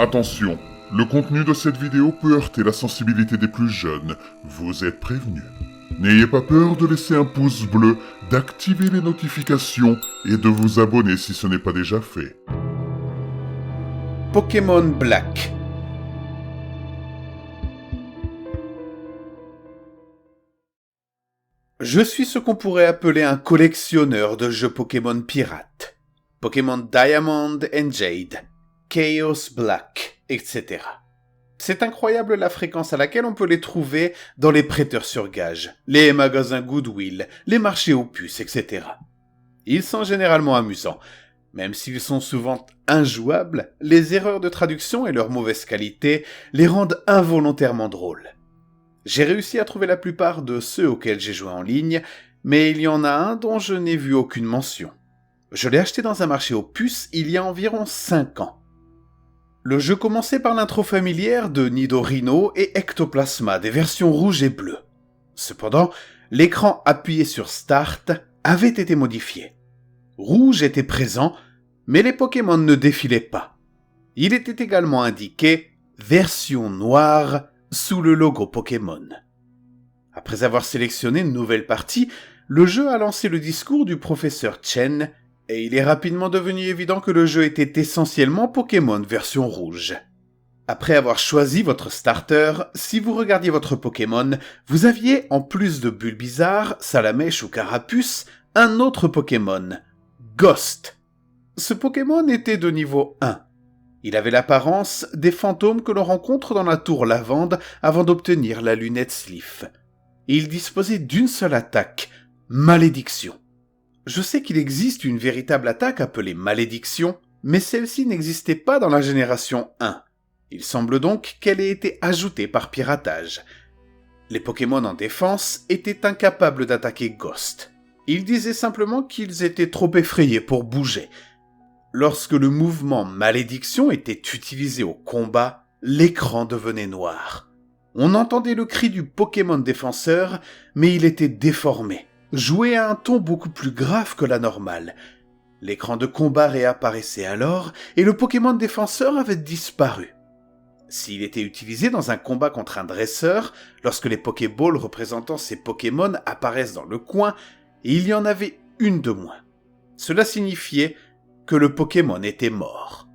Attention, le contenu de cette vidéo peut heurter la sensibilité des plus jeunes, vous êtes prévenus. N'ayez pas peur de laisser un pouce bleu, d'activer les notifications et de vous abonner si ce n'est pas déjà fait. Pokémon Black. Je suis ce qu'on pourrait appeler un collectionneur de jeux Pokémon pirates. Pokémon Diamond and Jade, Chaos Black, etc. C'est incroyable la fréquence à laquelle on peut les trouver dans les prêteurs sur gage, les magasins Goodwill, les marchés aux puces, etc. Ils sont généralement amusants. Même s'ils sont souvent injouables, les erreurs de traduction et leur mauvaise qualité les rendent involontairement drôles. J'ai réussi à trouver la plupart de ceux auxquels j'ai joué en ligne, mais il y en a un dont je n'ai vu aucune mention. Je l'ai acheté dans un marché aux puces il y a environ 5 ans. Le jeu commençait par l'intro familière de Nidorino et Ectoplasma, des versions rouges et bleues. Cependant, l'écran appuyé sur Start avait été modifié. Rouge était présent, mais les Pokémon ne défilaient pas. Il était également indiqué « Version noire » sous le logo Pokémon. Après avoir sélectionné une nouvelle partie, le jeu a lancé le discours du professeur Chen, et il est rapidement devenu évident que le jeu était essentiellement Pokémon version rouge. Après avoir choisi votre starter, si vous regardiez votre Pokémon, vous aviez, en plus de Bulbizarre, Salamèche ou Carapuce, un autre Pokémon, Ghost. Ce Pokémon était de niveau 1. Il avait l'apparence des fantômes que l'on rencontre dans la tour Lavande avant d'obtenir la lunette Sliff. Il disposait d'une seule attaque, Malédiction. Je sais qu'il existe une véritable attaque appelée Malédiction, mais celle-ci n'existait pas dans la génération 1. Il semble donc qu'elle ait été ajoutée par piratage. Les Pokémon en défense étaient incapables d'attaquer Ghost. Ils disaient simplement qu'ils étaient trop effrayés pour bouger. Lorsque le mouvement Malédiction était utilisé au combat, l'écran devenait noir. On entendait le cri du Pokémon défenseur, mais il était déformé, joué à un ton beaucoup plus grave que la normale. L'écran de combat réapparaissait alors, et le Pokémon défenseur avait disparu. S'il était utilisé dans un combat contre un dresseur, lorsque les Pokéballs représentant ces Pokémon apparaissent dans le coin, il y en avait une de moins. Cela signifiait que le Pokémon était mort.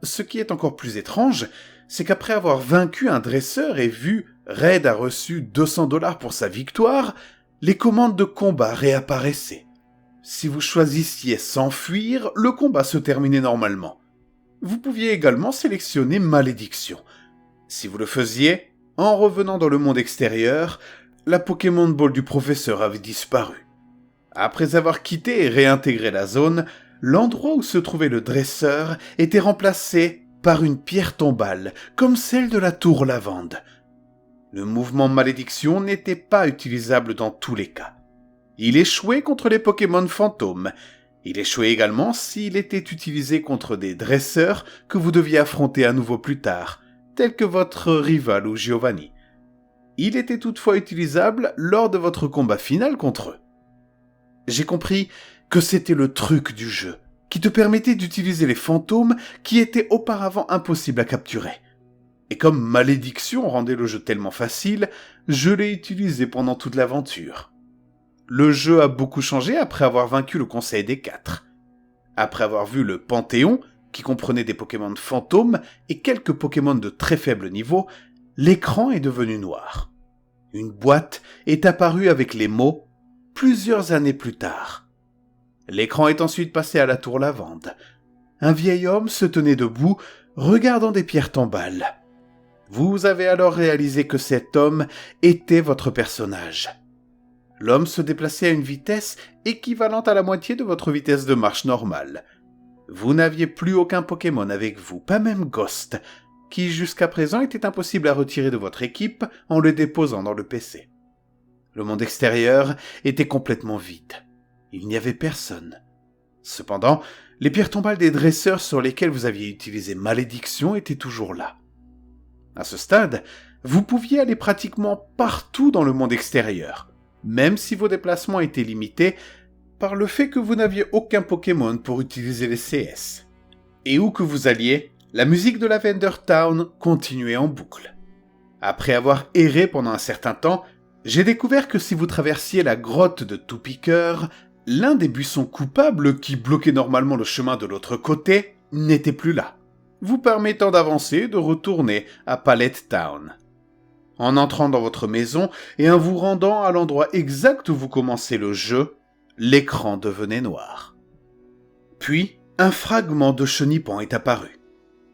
Ce qui est encore plus étrange, c'est qu'après avoir vaincu un dresseur et vu Red a reçu 200 $ pour sa victoire, les commandes de combat réapparaissaient. Si vous choisissiez s'enfuir, le combat se terminait normalement. Vous pouviez également sélectionner Malédiction. Si vous le faisiez, en revenant dans le monde extérieur, la Pokémon Ball du professeur avait disparu. Après avoir quitté et réintégré la zone, l'endroit où se trouvait le dresseur était remplacé par une pierre tombale, comme celle de la tour Lavande. Le mouvement Malédiction n'était pas utilisable dans tous les cas. Il échouait contre les Pokémon fantômes. Il échouait également s'il était utilisé contre des dresseurs que vous deviez affronter à nouveau plus tard, tels que votre rival ou Giovanni. Il était toutefois utilisable lors de votre combat final contre eux. J'ai compris que c'était le truc du jeu, qui te permettait d'utiliser les fantômes qui étaient auparavant impossibles à capturer. Et comme Malédiction rendait le jeu tellement facile, je l'ai utilisé pendant toute l'aventure. Le jeu a beaucoup changé après avoir vaincu le Conseil des 4. Après avoir vu le Panthéon, qui comprenait des Pokémon fantômes et quelques Pokémon de très faible niveau, l'écran est devenu noir. Une boîte est apparue avec les mots « Plusieurs années plus tard ». L'écran est ensuite passé à la tour Lavande. Un vieil homme se tenait debout, regardant des pierres tombales. Vous avez alors réalisé que cet homme était votre personnage. L'homme se déplaçait à une vitesse équivalente à la moitié de votre vitesse de marche normale. Vous n'aviez plus aucun Pokémon avec vous, pas même Ghost, qui jusqu'à présent était impossible à retirer de votre équipe en le déposant dans le PC. Le monde extérieur était complètement vide. Il n'y avait personne. Cependant, les pierres tombales des dresseurs sur lesquels vous aviez utilisé Malédiction étaient toujours là. À ce stade, vous pouviez aller pratiquement partout dans le monde extérieur, même si vos déplacements étaient limités par le fait que vous n'aviez aucun Pokémon pour utiliser les CS. Et où que vous alliez, La musique de Lavender Town continuait en boucle. Après avoir erré pendant un certain temps, j'ai découvert que si vous traversiez la grotte de Toupicœur, l'un des buissons coupables qui bloquait normalement le chemin de l'autre côté n'était plus là, vous permettant d'avancer et de retourner à Pallet Town. En entrant dans votre maison et en vous rendant à l'endroit exact où vous commencez le jeu, l'écran devenait noir. Puis, un fragment de Chenipan est apparu.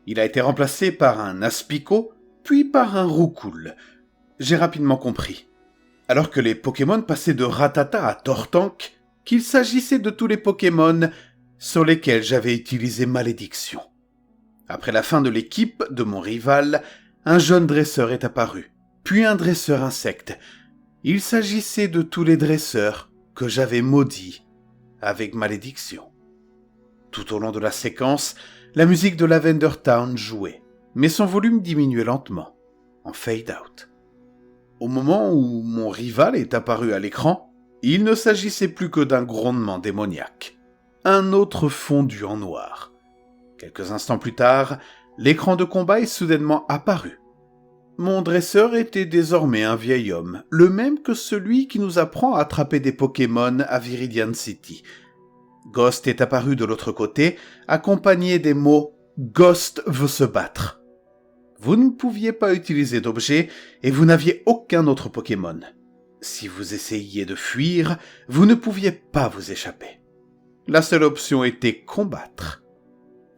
Il a été remplacé par un Aspico, puis par un Roucoule. J'ai rapidement compris, alors que les Pokémon passaient de Rattata à Tortank, qu'il s'agissait de tous les Pokémon sur lesquels j'avais utilisé Malédiction. Après la fin de l'équipe de mon rival, un jeune dresseur est apparu, puis un dresseur insecte. Il s'agissait de tous les dresseurs que j'avais maudits avec Malédiction. Tout au long de la séquence, la musique de Lavender Town jouait, mais son volume diminuait lentement, en fade-out. Au moment où mon rival est apparu à l'écran, il ne s'agissait plus que d'un grondement démoniaque. Un autre fondu en noir. Quelques instants plus tard, l'écran de combat est soudainement apparu. Mon dresseur était désormais un vieil homme, le même que celui qui nous apprend à attraper des Pokémon à Viridian City. Ghost est apparu de l'autre côté, accompagné des mots « Ghost veut se battre ». Vous ne pouviez pas utiliser d'objet et vous n'aviez aucun autre Pokémon. Si vous essayiez de fuir, vous ne pouviez pas vous échapper. La seule option était combattre.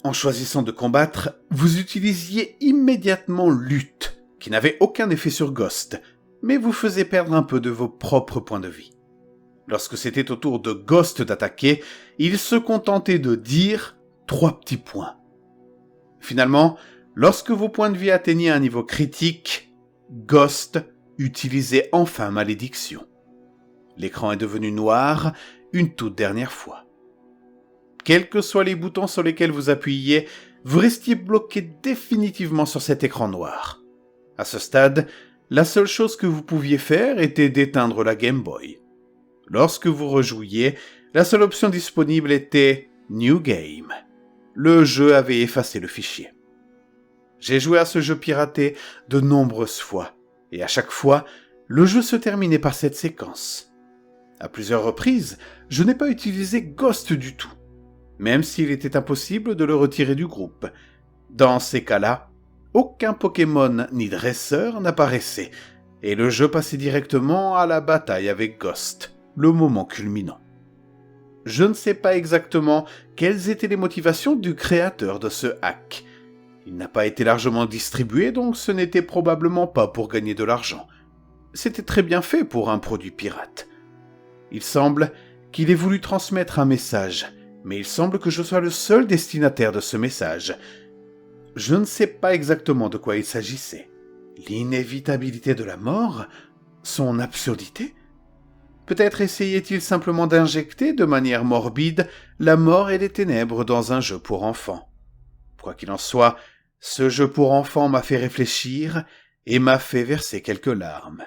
En choisissant de combattre, vous utilisiez immédiatement lutte, qui n'avait aucun effet sur Ghost, mais vous faisait perdre un peu de vos propres points de vie. Lorsque c'était au tour de Ghost d'attaquer, il se contentait de dire 3 petits points. Finalement, lorsque vos points de vie atteignaient un niveau critique, Ghost utilisait enfin Malédiction. L'écran est devenu noir une toute dernière fois. Quels que soient les boutons sur lesquels vous appuyiez, vous restiez bloqué définitivement sur cet écran noir. À ce stade, la seule chose que vous pouviez faire était d'éteindre la Game Boy. Lorsque vous rejouiez, la seule option disponible était « New Game ». Le jeu avait effacé le fichier. J'ai joué à ce jeu piraté de nombreuses fois, et à chaque fois, le jeu se terminait par cette séquence. À plusieurs reprises, je n'ai pas utilisé Ghost du tout, même s'il était impossible de le retirer du groupe. Dans ces cas-là, aucun Pokémon ni dresseur n'apparaissait, et le jeu passait directement à la bataille avec Ghost, le moment culminant. Je ne sais pas exactement quelles étaient les motivations du créateur de ce hack. Il n'a pas été largement distribué, donc ce n'était probablement pas pour gagner de l'argent. C'était très bien fait pour un produit pirate. Il semble qu'il ait voulu transmettre un message, mais il semble que je sois le seul destinataire de ce message. Je ne sais pas exactement de quoi il s'agissait. L'inévitabilité de la mort? Son absurdité? Peut-être essayait-il simplement d'injecter de manière morbide la mort et les ténèbres dans un jeu pour enfants. Quoi qu'il en soit, ce jeu pour enfants m'a fait réfléchir et m'a fait verser quelques larmes.